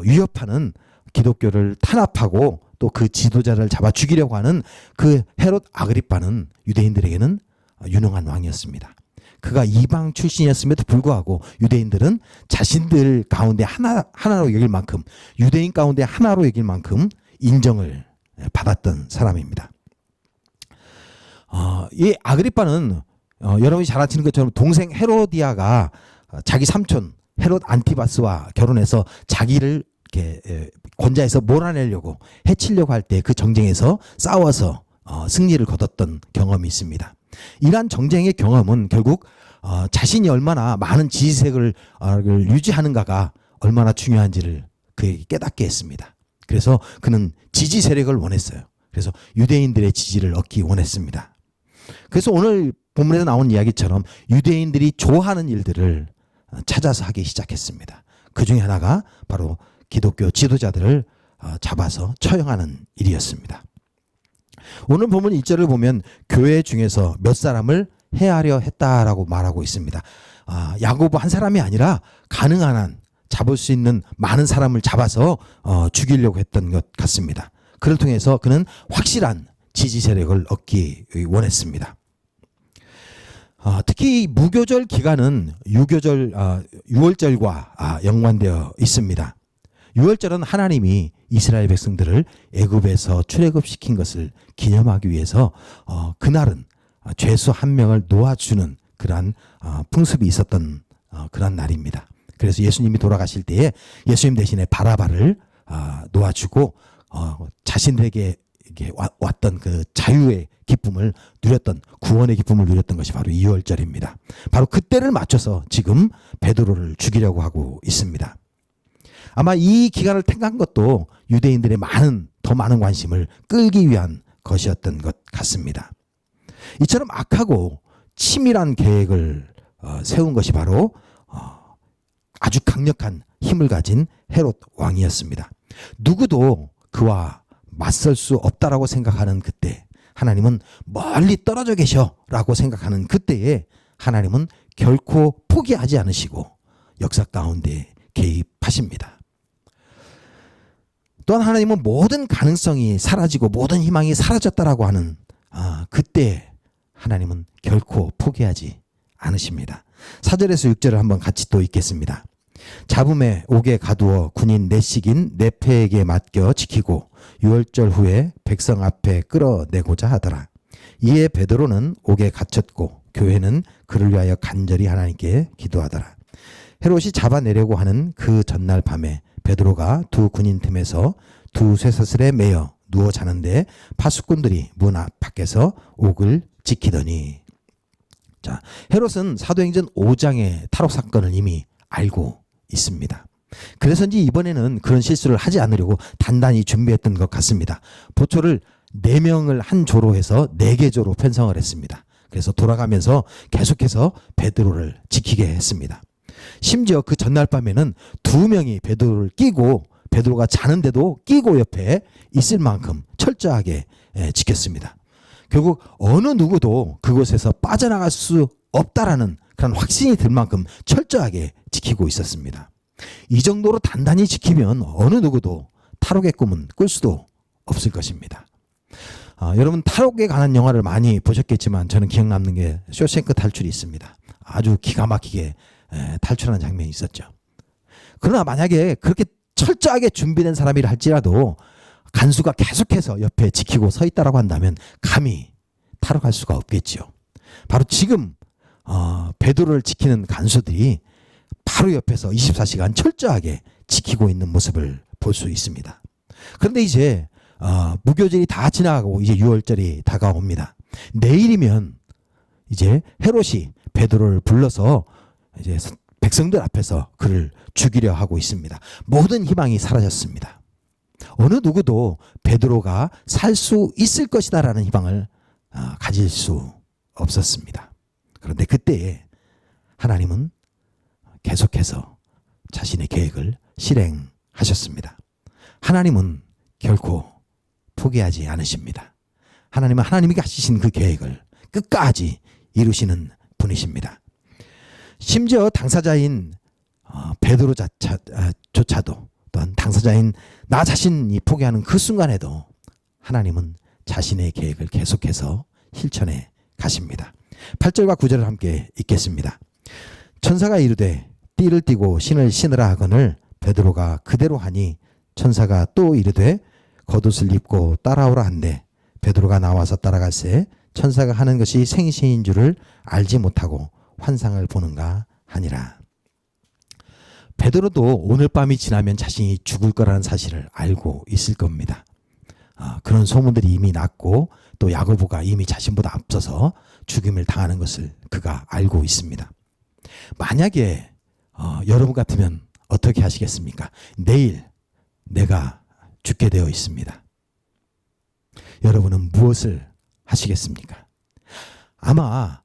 위협하는 기독교를 탄압하고 또 그 지도자를 잡아 죽이려고 하는 그 헤롯 아그리빠는 유대인들에게는 유능한 왕이었습니다. 그가 이방 출신이었음에도 불구하고 유대인들은 자신들 가운데 하나로 여길 만큼, 유대인 가운데 하나로 여길 만큼 인정을 받았던 사람입니다. 이 아그리빠는 여러분이 잘 아시는 것처럼 동생 헤로디아가 자기 삼촌 헤롯 안티바스와 결혼해서 자기를 이렇게 권좌에서 몰아내려고 해치려고 할 때 그 정쟁에서 싸워서 승리를 거뒀던 경험이 있습니다. 이러한 정쟁의 경험은 결국 자신이 얼마나 많은 지지색을 유지하는가가 얼마나 중요한지를 그에게 깨닫게 했습니다. 그래서 그는 지지 세력을 원했어요. 그래서 유대인들의 지지를 얻기 원했습니다. 그래서 오늘 본문에서 나온 이야기처럼 유대인들이 좋아하는 일들을 찾아서 하기 시작했습니다. 그 중에 하나가 바로 기독교 지도자들을 잡아서 처형하는 일이었습니다. 오늘 본문 1절을 보면 교회 중에서 몇 사람을 해하려 했다라고 말하고 있습니다. 야고보 한 사람이 아니라 가능한 한 잡을 수 있는 많은 사람을 잡아서 죽이려고 했던 것 같습니다. 그를 통해서 그는 확실한 지지 세력을 얻기 원했습니다. 특히 무교절 기간은 유월절과 연관되어 있습니다. 유월절은 하나님이 이스라엘 백성들을 애굽에서 출애굽시킨 것을 기념하기 위해서 그날은 죄수 한 명을 놓아주는 그러한 풍습이 있었던 그런 날입니다. 그래서 예수님이 돌아가실 때에 예수님 대신에 바라바를 놓아주고 자신들에게 왔던 그 자유의 기쁨을 누렸던, 구원의 기쁨을 누렸던 것이 바로 이월절입니다. 바로 그때를 맞춰서 지금 베드로를 죽이려고 하고 있습니다. 아마 이 기간을 택한 것도 유대인들의 더 많은 관심을 끌기 위한 것이었던 것 같습니다. 이처럼 악하고 치밀한 계획을 세운 것이 바로 아주 강력한 힘을 가진 헤롯 왕이었습니다. 누구도 그와 맞설 수 없다라고 생각하는 그때, 하나님은 멀리 떨어져 계셔라고 생각하는 그때에 하나님은 결코 포기하지 않으시고 역사 가운데 개입하십니다. 또한 하나님은 모든 가능성이 사라지고 모든 희망이 사라졌다라고 하는 그때 하나님은 결코 포기하지 않으십니다. 4절에서 6절을 한번 같이 또 읽겠습니다. 잡음에 옥에 가두어 군인 넷씩인 네페에게 맡겨 지키고 유월절 후에 백성 앞에 끌어내고자 하더라. 이에 베드로는 옥에 갇혔고 교회는 그를 위하여 간절히 하나님께 기도하더라. 헤롯이 잡아내려고 하는 그 전날 밤에 베드로가 두 군인 틈에서 두 쇠사슬에 매여 누워 자는데 파수꾼들이 문 밖에서 옥을 지키더니. 자, 헤롯은 사도행전 5장의 탈옥 사건을 이미 알고 있습니다. 그래서인지 이번에는 그런 실수를 하지 않으려고 단단히 준비했던 것 같습니다. 보초를 4명을 한 조로 해서 4개 조로 편성을 했습니다. 그래서 돌아가면서 계속해서 베드로를 지키게 했습니다. 심지어 그 전날 밤에는 2명이 베드로를 끼고 베드로가 자는데도 끼고 옆에 있을 만큼 철저하게 지켰습니다. 결국 어느 누구도 그곳에서 빠져나갈 수 없다라는 그런 확신이 들 만큼 철저하게 지키고 있었습니다. 이 정도로 단단히 지키면 어느 누구도 탈옥의 꿈은 꿀 수도 없을 것입니다. 여러분 탈옥에 관한 영화를 많이 보셨겠지만 저는 기억 남는 게 쇼생크 탈출이 있습니다. 아주 기가 막히게 탈출하는 장면이 있었죠. 그러나 만약에 그렇게 철저하게 준비된 사람이라 할지라도 간수가 계속해서 옆에 지키고 서 있다라고 한다면 감히 탈옥할 수가 없겠지요. 바로 지금 베드로를 지키는 간수들이 바로 옆에서 24시간 철저하게 지키고 있는 모습을 볼 수 있습니다. 그런데 이제 무교절이 다 지나가고 이제 6월절이 다가옵니다. 내일이면 이제 헤롯이 베드로를 불러서 이제 백성들 앞에서 그를 죽이려 하고 있습니다. 모든 희망이 사라졌습니다. 어느 누구도 베드로가 살 수 있을 것이다라는 희망을 가질 수 없었습니다. 그런데 그때에 하나님은 계속해서 자신의 계획을 실행하셨습니다. 하나님은 결코 포기하지 않으십니다. 하나님은 하나님이 가지신 그 계획을 끝까지 이루시는 분이십니다. 심지어 당사자인 베드로조차도 또한 당사자인 나 자신이 포기하는 그 순간에도 하나님은 자신의 계획을 계속해서 실천해 가십니다. 8절과 9절을 함께 읽겠습니다. 천사가 이르되 띠를 띠고 신을 신으라 하거늘 베드로가 그대로 하니 천사가 또 이르되 겉옷을 입고 따라오라 한대 베드로가 나와서 따라갈새 천사가 하는 것이 생신인 줄을 알지 못하고 환상을 보는가 하니라. 베드로도 오늘 밤이 지나면 자신이 죽을 거라는 사실을 알고 있을 겁니다. 그런 소문들이 이미 났고 또 야고보가 이미 자신보다 앞서서 죽임을 당하는 것을 그가 알고 있습니다. 만약에 여러분 같으면 어떻게 하시겠습니까? 내일 내가 죽게 되어 있습니다. 여러분은 무엇을 하시겠습니까? 아마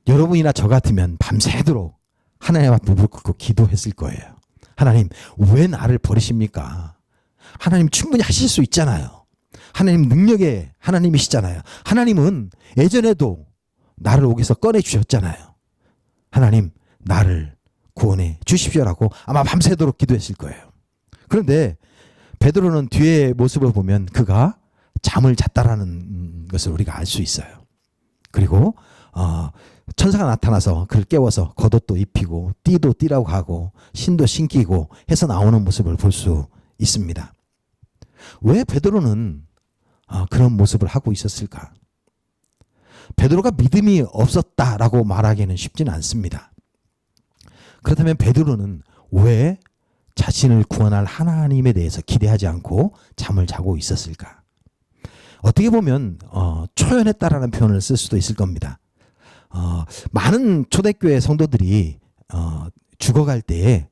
여러분이나 저 같으면 밤새도록 하나님 앞에 무릎 꿇고 기도했을 거예요. 하나님, 왜 나를 버리십니까? 하나님 충분히 하실 수 있잖아요. 하나님 능력의 하나님이시잖아요. 하나님은 예전에도 나를 옥에서 꺼내 주셨잖아요. 하나님, 나를 구원해 주십시오라고 아마 밤새도록 기도했을 거예요. 그런데 베드로는 뒤의 모습을 보면 그가 잠을 잤다라는 것을 우리가 알 수 있어요. 그리고 천사가 나타나서 그를 깨워서 겉옷도 입히고 띠도 띠라고 하고 신도 신기고 해서 나오는 모습을 볼 수 있습니다. 왜 베드로는 그런 모습을 하고 있었을까? 베드로가 믿음이 없었다라고 말하기는 쉽지는 않습니다. 그렇다면 베드로는 왜 자신을 구원할 하나님에 대해서 기대하지 않고 잠을 자고 있었을까? 어떻게 보면 초연했다라는 표현을 쓸 수도 있을 겁니다. 많은 초대교회 성도들이 죽어갈 때에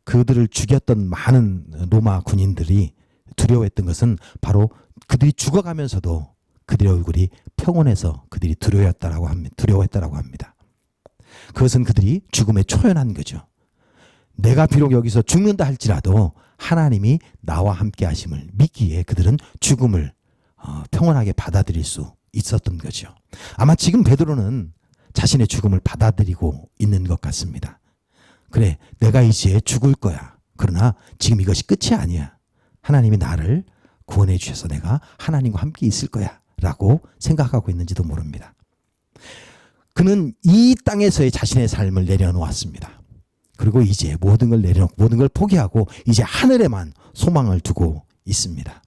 그들을 죽였던 많은 로마 군인들이 두려워했던 것은 바로 그들이 죽어가면서도 그들의 얼굴이 평온해서 그들이 두려워했다라고 합니다. 그것은 그들이 죽음에 초연한 거죠. 내가 비록 여기서 죽는다 할지라도 하나님이 나와 함께 하심을 믿기에 그들은 죽음을 평온하게 받아들일 수 있었던 거죠. 아마 지금 베드로는 자신의 죽음을 받아들이고 있는 것 같습니다. 그래, 내가 이제 죽을 거야. 그러나 지금 이것이 끝이 아니야. 하나님이 나를 구원해 주셔서 내가 하나님과 함께 있을 거야 라고 생각하고 있는지도 모릅니다. 그는 이 땅에서의 자신의 삶을 내려놓았습니다. 그리고 이제 모든 걸 내려놓고 모든 걸 포기하고 이제 하늘에만 소망을 두고 있습니다.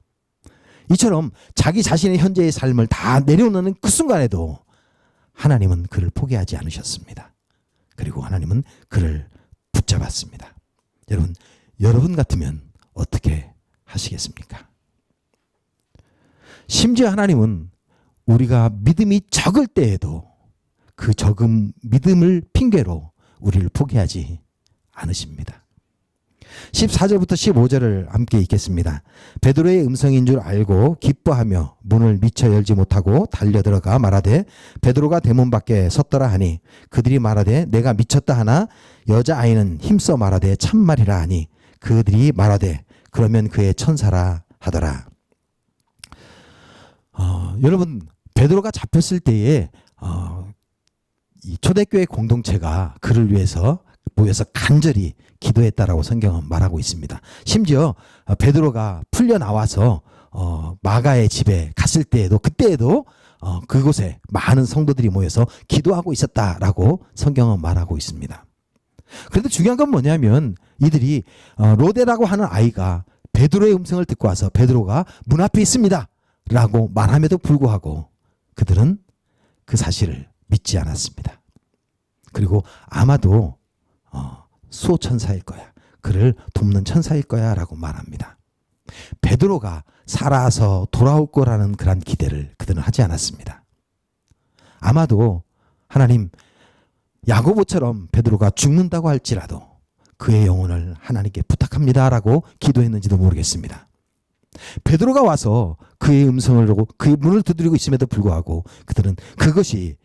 이처럼 자기 자신의 현재의 삶을 다 내려놓는 그 순간에도 하나님은 그를 포기하지 않으셨습니다. 그리고 하나님은 그를 붙잡았습니다. 여러분 같으면 어떻게 하시겠습니까? 심지어 하나님은 우리가 믿음이 적을 때에도 그 적은 믿음을 핑계로 우리를 포기하지 않으십니다. 14절부터 15절을 함께 읽겠습니다. 베드로의 음성인 줄 알고 기뻐하며 문을 미처 열지 못하고 달려들어가 말하되 베드로가 대문 밖에 섰더라 하니 그들이 말하되 내가 미쳤다 하나 여자아이는 힘써 말하되 참말이라 하니 그들이 말하되 그러면 그의 천사라 하더라. 여러분, 베드로가 잡혔을 때에 이 초대교회 공동체가 그를 위해서 모여서 간절히 기도했다라고 성경은 말하고 있습니다. 심지어 베드로가 풀려 나와서 마가의 집에 갔을 때에도 그때에도 그곳에 많은 성도들이 모여서 기도하고 있었다라고 성경은 말하고 있습니다. 그런데 중요한 건 뭐냐면 이들이 로데라고 하는 아이가 베드로의 음성을 듣고 와서 베드로가 문 앞에 있습니다 라고 말함에도 불구하고 그들은 그 사실을 믿지 않았습니다. 그리고 아마도 수호천사일 거야. 그를 돕는 천사일 거야 라고 말합니다. 베드로가 살아서 돌아올 거라는 그런 기대를 그들은 하지 않았습니다. 아마도 하나님, 야고보처럼 베드로가 죽는다고 할지라도 그의 영혼을 하나님께 부탁합니다 라고 기도했는지도 모르겠습니다. 베드로가 와서 그의 음성을 듣고 그의 문을 두드리고 있음에도 불구하고 그들은 그것이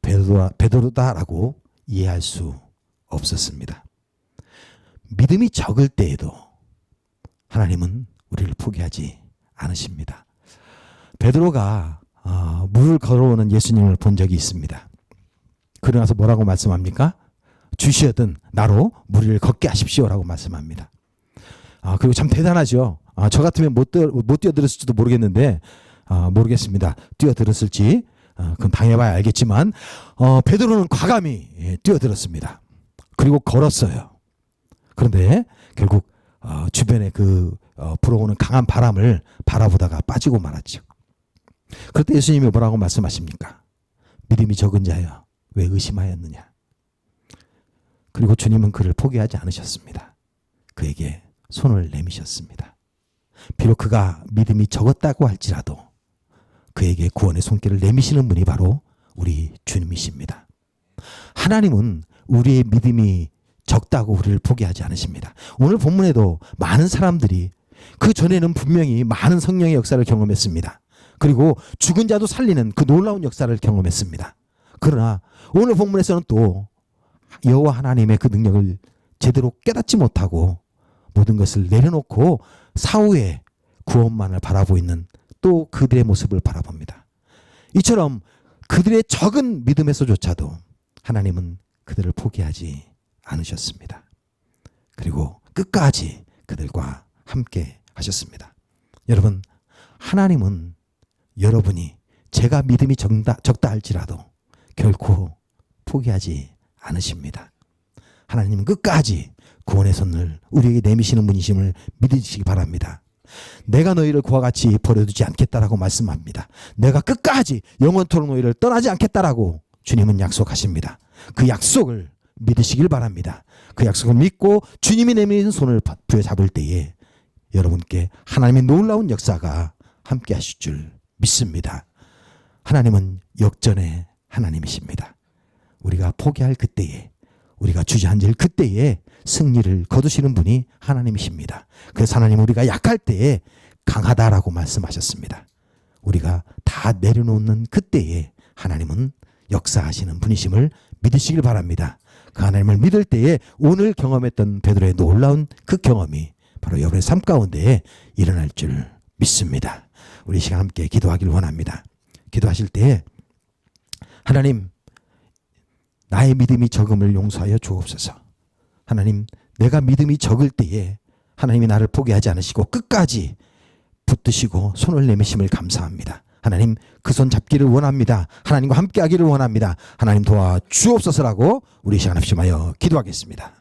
베드로다라고 이해할 수 없었습니다. 믿음이 적을 때에도 하나님은 우리를 포기하지 않으십니다. 베드로가 물을 걸어오는 예수님을 본 적이 있습니다. 그러나서 뭐라고 말씀합니까? 주시어든 나로 무리를 걷게 하십시오라고 말씀합니다. 그리고 참 대단하죠. 저 같으면 못 뛰어들었을지도 모르겠는데 모르겠습니다. 뛰어들었을지 그건 당해봐야 알겠지만 베드로는 과감히 뛰어들었습니다. 그리고 걸었어요. 그런데 결국 주변에 그 불어오는 강한 바람을 바라보다가 빠지고 말았죠. 그럴 때 예수님이 뭐라고 말씀하십니까? 믿음이 적은 자여 왜 의심하였느냐. 그리고 주님은 그를 포기하지 않으셨습니다. 그에게 손을 내미셨습니다. 비록 그가 믿음이 적었다고 할지라도 그에게 구원의 손길을 내미시는 분이 바로 우리 주님이십니다. 하나님은 우리의 믿음이 적다고 우리를 포기하지 않으십니다. 오늘 본문에도 많은 사람들이 그 전에는 분명히 많은 성령의 역사를 경험했습니다. 그리고 죽은 자도 살리는 그 놀라운 역사를 경험했습니다. 그러나 오늘 본문에서는 또 여호와 하나님의 그 능력을 제대로 깨닫지 못하고 모든 것을 내려놓고 사후에 구원만을 바라보고 있는 또 그들의 모습을 바라봅니다. 이처럼 그들의 적은 믿음에서조차도 하나님은 그들을 포기하지 않으셨습니다. 그리고 끝까지 그들과 함께 하셨습니다. 여러분, 하나님은 여러분이 제가 믿음이 적다 할지라도 결코 포기하지 않으십니다. 하나님은 끝까지 구원의 손을 우리에게 내미시는 분이심을 믿으시기 바랍니다. 내가 너희를 그와 같이 버려두지 않겠다라고 말씀합니다. 내가 끝까지 영원토록 너희를 떠나지 않겠다라고 주님은 약속하십니다. 그 약속을 믿으시길 바랍니다. 그 약속을 믿고 주님이 내미는 손을 부여잡을 때에 여러분께 하나님의 놀라운 역사가 함께 하실 줄 믿습니다. 하나님은 역전의 하나님이십니다. 우리가 포기할 그때에, 우리가 주저앉을 그때에 승리를 거두시는 분이 하나님이십니다. 그래서 하나님 우리가 약할 때에 강하다라고 말씀하셨습니다. 우리가 다 내려놓는 그때에 하나님은 역사하시는 분이심을 믿으시길 바랍니다. 그 하나님을 믿을 때에 오늘 경험했던 베드로의 놀라운 그 경험이 바로 여러분의 삶 가운데에 일어날 줄 믿습니다. 우리 시간 함께 기도하기를 원합니다. 기도하실 때에 하나님, 나의 믿음이 적음을 용서하여 주옵소서. 하나님, 내가 믿음이 적을 때에 하나님이 나를 포기하지 않으시고 끝까지 붙드시고 손을 내미심을 감사합니다. 하나님, 그 손 잡기를 원합니다. 하나님과 함께 하기를 원합니다. 하나님 도와 주옵소서라고 우리 시간 합심하여 기도하겠습니다.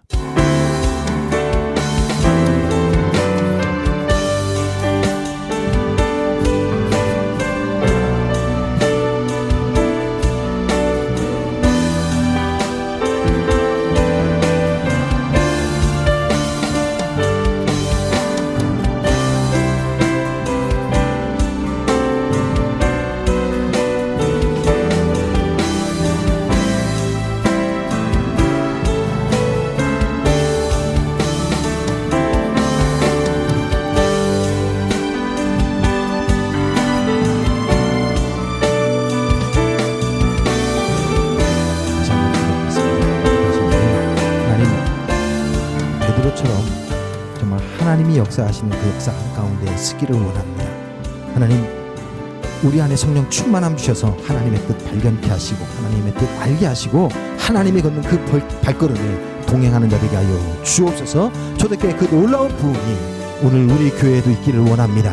베드로처럼 정말 하나님이 역사하시는 그 역사 가운데 쓰기를 원합니다. 하나님, 우리 안에 성령 충만함 주셔서 하나님의 뜻 발견케 하시고 하나님의 뜻 알게 하시고 하나님이 걷는 그 발걸음을 동행하는 자 되게 하여 주옵소서. 초대교회 그 놀라운 부흥이 오늘 우리 교회에도 있기를 원합니다.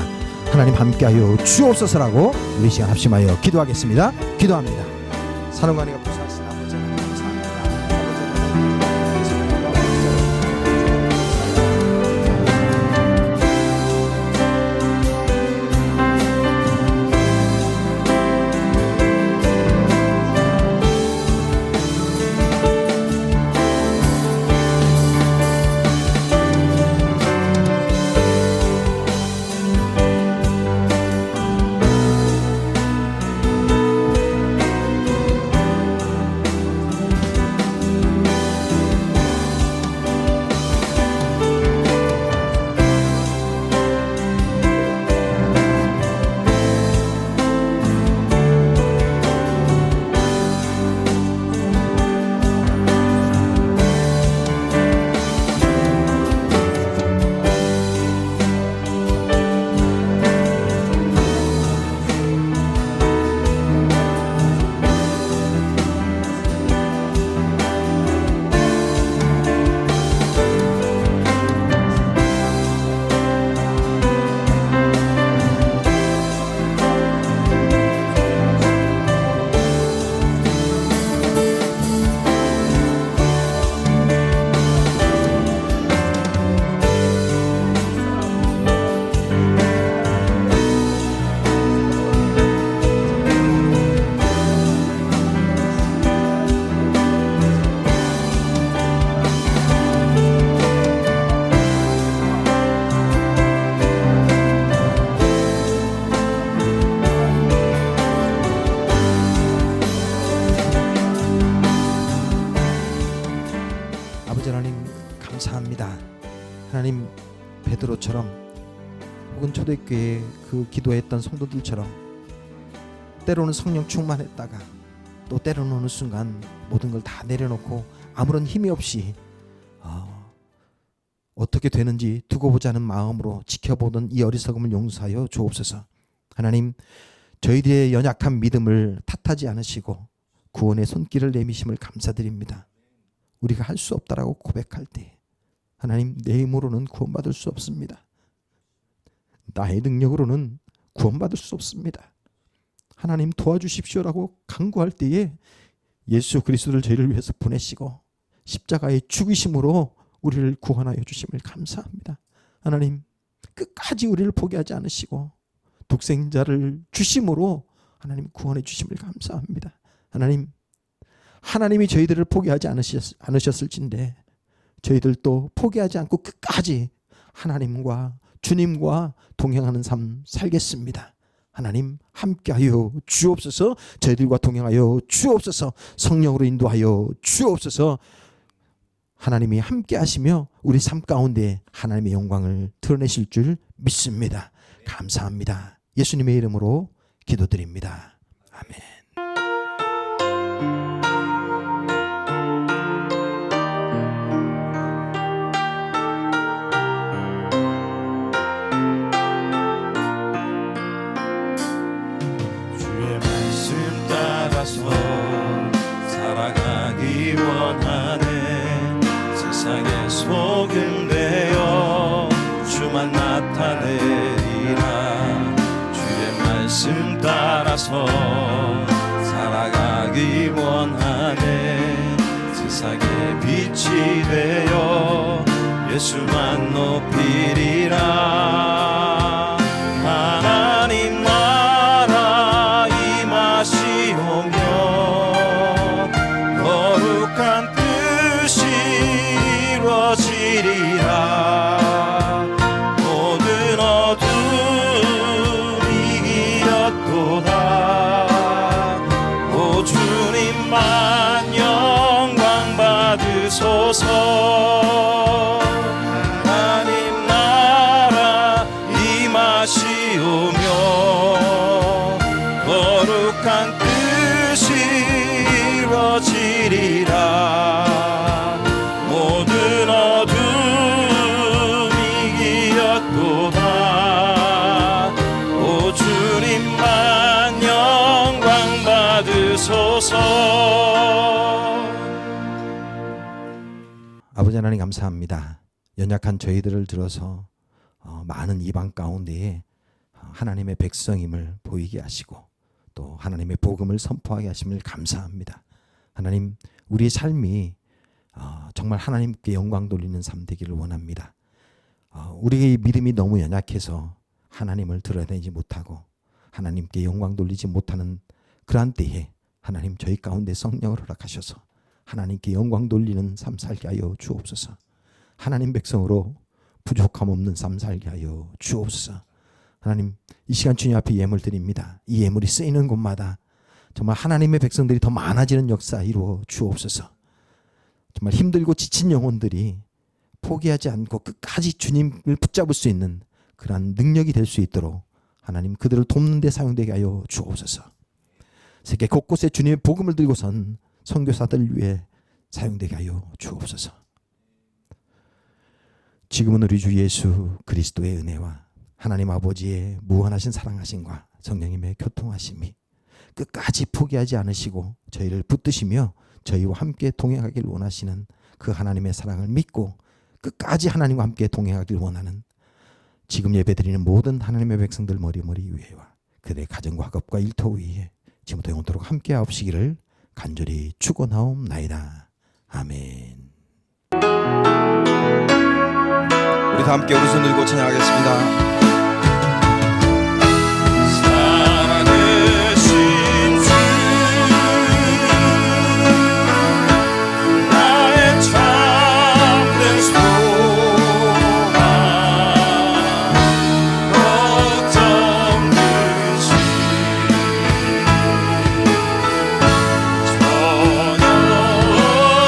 하나님 함께하여 주옵소서라고 우리 시간 합심하여 기도하겠습니다. 기도합니다. 사랑관이가 부사하신 아버지 하나님 감사합니다. 초대교회 그 기도했던 성도들처럼 때로는 성령 충만했다가 또 때로는 어느 순간 모든 걸 다 내려놓고 아무런 힘이 없이 어떻게 되는지 두고 보자는 마음으로 지켜보던 이 어리석음을 용서하여 주옵소서. 하나님, 저희들의 연약한 믿음을 탓하지 않으시고 구원의 손길을 내미심을 감사드립니다. 우리가 할 수 없다라고 고백할 때 하나님, 내 힘으로는 구원받을 수 없습니다. 나의 능력으로는 구원받을 수 없습니다. 하나님 도와주십시오라고 간구할 때에 예수 그리스도를 저희를 위해서 보내시고 십자가의 죽으심으로 우리를 구원하여 주심을 감사합니다. 하나님, 끝까지 우리를 포기하지 않으시고 독생자를 주심으로 하나님 구원해 주심을 감사합니다. 하나님, 하나님이 저희들을 포기하지 않으셨을진데 저희들도 포기하지 않고 끝까지 하나님과 주님과 동행하는 삶 살겠습니다. 하나님, 함께하여 주옵소서. 저희들과 동행하여 주옵소서. 성령으로 인도하여 주옵소서. 하나님이 함께 하시며 우리 삶 가운데 하나님의 영광을 드러내실 줄 믿습니다. 감사합니다. 예수님의 이름으로 기도드립니다. 아멘. 주의 말씀 따라서 살아가기 원하네. 세상의 소금 되어 주만 나타내리라. 주의 말씀 따라서 살아가기 원하네. 세상의 빛이 되어 예수만 높이리라. 하나님 나라 임하시오며 거룩한 뜻이 이루어지리라. 모든 어둠이 이겼도다. 오 주님만 영광 받으소서. 하나님 나라 임하시오며 거룩한 뜻이 이루어지리라. 모든 어둠이 이겼도다. 오 주님만 영광 받으소서. 아버지 하나님 감사합니다. 연약한 저희들을 들어서 많은 이방 가운데에 하나님의 백성임을 보이게 하시고 또 하나님의 복음을 선포하게 하심을 감사합니다. 하나님, 우리의 삶이 정말 하나님께 영광 돌리는 삶 되기를 원합니다. 우리의 믿음이 너무 연약해서 하나님을 드러내지 못하고 하나님께 영광 돌리지 못하는 그러한 때에 하나님 저희 가운데 성령을 허락하셔서 하나님께 영광 돌리는 삶 살게 하여 주옵소서. 하나님 백성으로 부족함 없는 삶 살게 하여 주옵소서. 하나님, 이 시간 주님 앞에 예물 드립니다. 이 예물이 쓰이는 곳마다 정말 하나님의 백성들이 더 많아지는 역사 이루어 주옵소서. 정말 힘들고 지친 영혼들이 포기하지 않고 끝까지 주님을 붙잡을 수 있는 그러한 능력이 될 수 있도록 하나님 그들을 돕는 데 사용되게 하여 주옵소서. 세계 곳곳에 주님의 복음을 들고선 선교사들 위해 사용되게 하여 주옵소서. 지금은 우리 주 예수 그리스도의 은혜와 하나님 아버지의 무한하신 사랑하심과 성령님의 교통하심이 끝까지 포기하지 않으시고 저희를 붙드시며 저희와 함께 동행하길 원하시는 그 하나님의 사랑을 믿고 끝까지 하나님과 함께 동행하길 원하는 지금 예배드리는 모든 하나님의 백성들 머리머리 위에와 그들의 가정과 학업과 일터 위에 지금부터 영원토록 함께 하옵시기를 간절히 축원하옵나이다. 아멘. 우리 다 함께 오른손 들고 찬양하겠습니다. 살아계신 주 나의 참된 소망 걱정 근심 전혀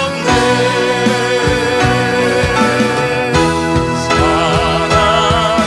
없네. 사랑의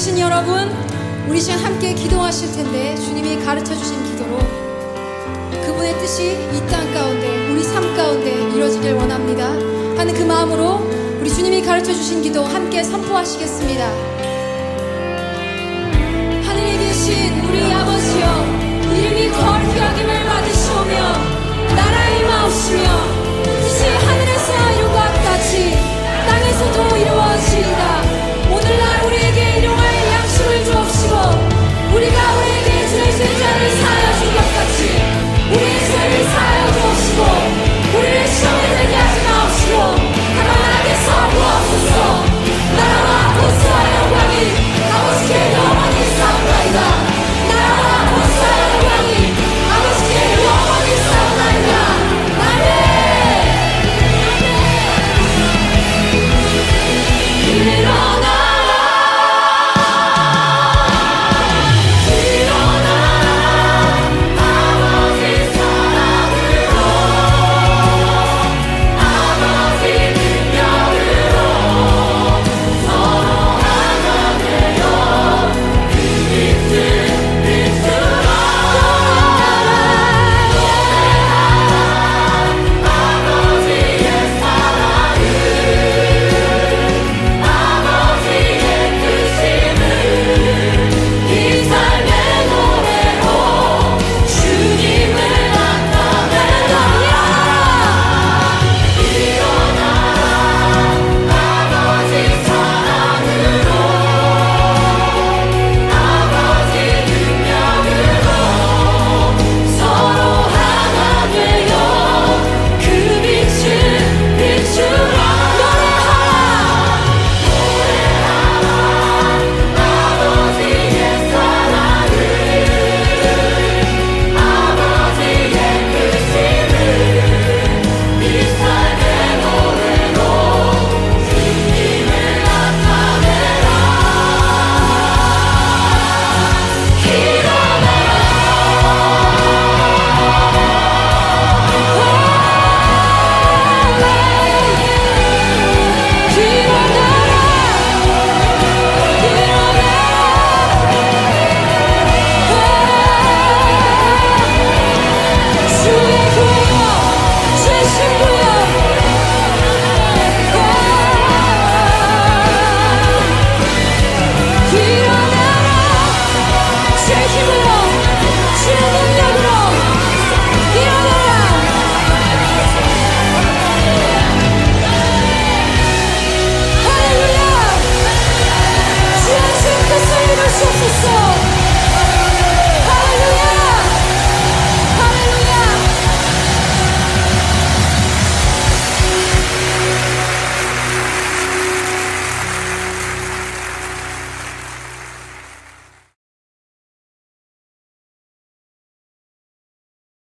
계신 여러분, 우리 시간 함께 기도하실 텐데 주님이 가르쳐 주신 기도로 그분의 뜻이 이 땅 가운데 우리 삶 가운데 이루어지길 원합니다 하는 그 마음으로 우리 주님이 가르쳐 주신 기도 함께 선포하시겠습니다. 하늘에 계신 우리 아버지여, 이름이 거룩히 여김을 받으시오며 나라의 임하옵시며